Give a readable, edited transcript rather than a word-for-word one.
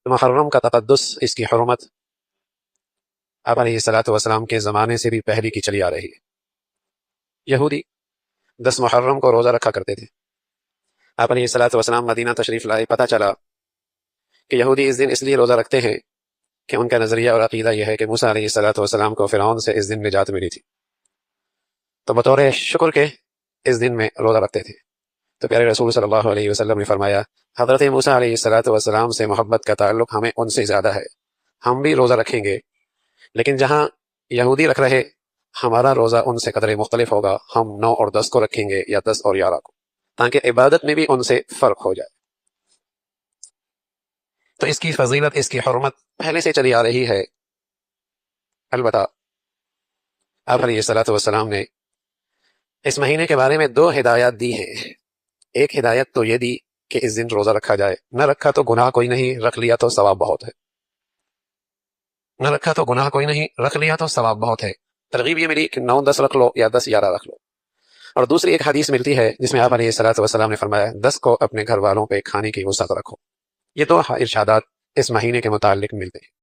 محرم کا تقدس، اس کی حرمت آپ علیہ الصلوۃ والسلام کے زمانے سے بھی پہلے کی چلی آ رہی ہے۔ یہودی 10 محرم کو روزہ رکھا کرتے تھے۔ آپ علیہ الصلوۃ والسلام مدینہ تشریف لائے، پتہ چلا کہ یہودی اس دن اس لیے روزہ رکھتے ہیں کہ ان کا نظریہ اور عقیدہ یہ ہے کہ موسیٰ علیہ الصلوۃ والسلام کو فرعون سے اس دن نجات ملی تھی، تو بطور شکر کے اس دن میں روزہ رکھتے تھے۔ تو پیارے رسول صلی اللہ علیہ وسلم نے فرمایا، حضرت موسیٰ علیہ الصلوۃ والسلام سے محبت کا تعلق ہمیں ان سے زیادہ ہے، ہم بھی روزہ رکھیں گے، لیکن جہاں یہودی رکھ رہے ہمارا روزہ ان سے قدرے مختلف ہوگا، ہم 9 اور 10 کو رکھیں گے یا 10 اور 11 کو، تاکہ عبادت میں بھی ان سے فرق ہو جائے۔ تو اس کی فضیلت، اس کی حرمت پہلے سے چلی آ رہی ہے۔ البتہ آپ علیہ الصلوۃ والسلام نے اس مہینے کے بارے میں 2 ہدایات دی ہیں۔ ایک ہدایت تو یہ دی کہ اس دن روزہ رکھا جائے، نہ رکھا تو گناہ کوئی نہیں، رکھ لیا تو ثواب بہت ہے۔ نہ رکھا تو گناہ کوئی نہیں، رکھ لیا تو ثواب بہت ہے۔ ترغیب یہ ملی کہ 9 10 رکھ لو یا 10 11 رکھ لو۔ اور دوسری ایک حدیث ملتی ہے جس میں آپ علیہ الصلوۃ والسلام نے فرمایا 10 کو اپنے گھر والوں پہ کھانے کی وسعت رکھو۔ یہ 2 ارشادات اس مہینے کے متعلق ملتے ہیں۔